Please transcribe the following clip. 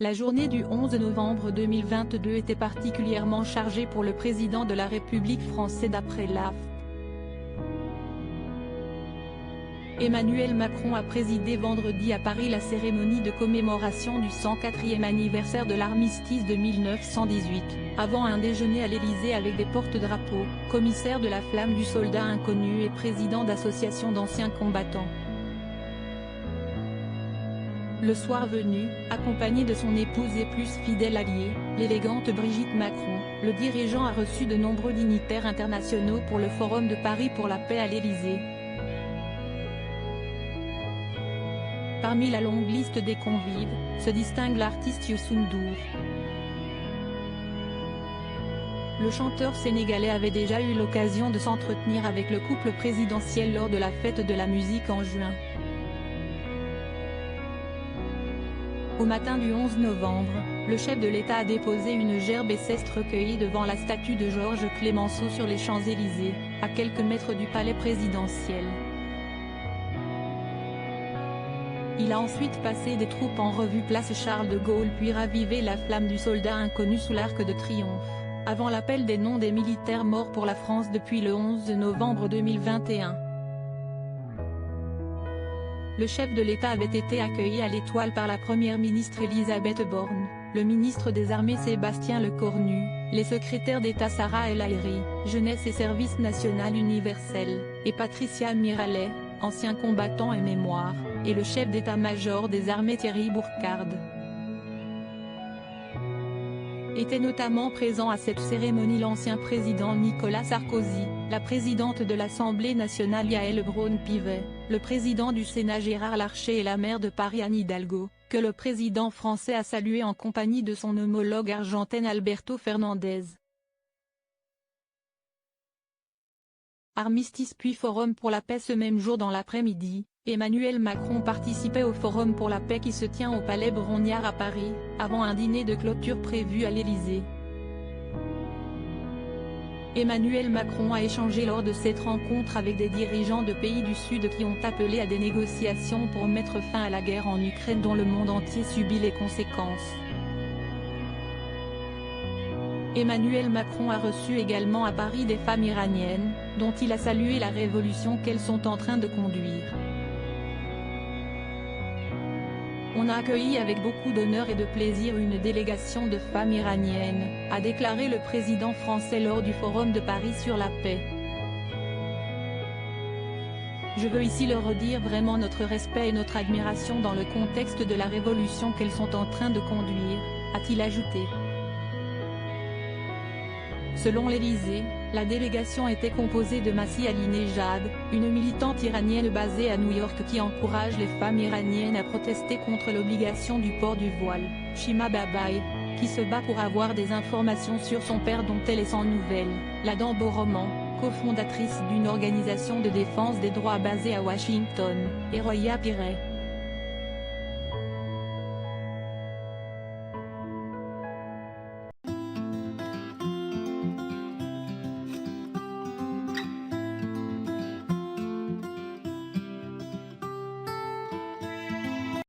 La journée du 11 novembre 2022 était particulièrement chargée pour le président de la République française d'après l'AFP. Emmanuel Macron a présidé vendredi à Paris la cérémonie de commémoration du 104e anniversaire de l'armistice de 1918, avant un déjeuner à l'Élysée avec des porte-drapeaux, commissaires de la Flamme du Soldat Inconnu et président d'associations d'anciens combattants. Le soir venu, accompagné de son épouse et plus fidèle alliée, l'élégante Brigitte Macron, le dirigeant a reçu de nombreux dignitaires internationaux pour le Forum de Paris pour la paix à l'Élysée. Parmi la longue liste des convives, se distingue l'artiste Youssou N'Dour. Le chanteur sénégalais avait déjà eu l'occasion de s'entretenir avec le couple présidentiel lors de la fête de la musique en juin. Au matin du 11 novembre, le chef de l'État a déposé une gerbe éceste recueillie devant la statue de Georges Clémenceau sur les Champs-Élysées, à quelques mètres du palais présidentiel. Il a ensuite passé des troupes en revue place Charles de Gaulle puis ravivé la flamme du soldat inconnu sous l'Arc de Triomphe, avant l'appel des noms des militaires morts pour la France depuis le 11 novembre 2021. Le chef de l'État avait été accueilli à l'Étoile par la première ministre Elisabeth Borne, le ministre des Armées Sébastien Lecornu, les secrétaires d'État Sarah El Haïry, Jeunesse et Service National Universel, et Patricia Mirallet, ancien combattant et mémoire, et le chef d'état-major des armées Thierry Bourcade. Était notamment présent à cette cérémonie l'ancien président Nicolas Sarkozy, la présidente de l'Assemblée nationale Yaël Braun-Pivet, le président du Sénat Gérard Larcher et la maire de Paris Anne Hidalgo, que le président français a salué en compagnie de son homologue argentin Alberto Fernandez. Armistice puis Forum pour la paix. Ce même jour dans l'après-midi, Emmanuel Macron participait au Forum pour la paix qui se tient au Palais Brongniart à Paris, avant un dîner de clôture prévu à l'Élysée. Emmanuel Macron a échangé lors de cette rencontre avec des dirigeants de pays du Sud qui ont appelé à des négociations pour mettre fin à la guerre en Ukraine dont le monde entier subit les conséquences. Emmanuel Macron a reçu également à Paris des femmes iraniennes, dont il a salué la révolution qu'elles sont en train de conduire. On a accueilli avec beaucoup d'honneur et de plaisir une délégation de femmes iraniennes, a déclaré le président français lors du Forum de Paris sur la paix. Je veux ici leur redire vraiment notre respect et notre admiration dans le contexte de la révolution qu'elles sont en train de conduire, a-t-il ajouté. Selon l'Élysée, la délégation était composée de Masih Alinejad, une militante iranienne basée à New York qui encourage les femmes iraniennes à protester contre l'obligation du port du voile, Shima Babaei, qui se bat pour avoir des informations sur son père dont elle est sans nouvelles, Ladan Boroman, cofondatrice d'une organisation de défense des droits basée à Washington, et Roya Piret.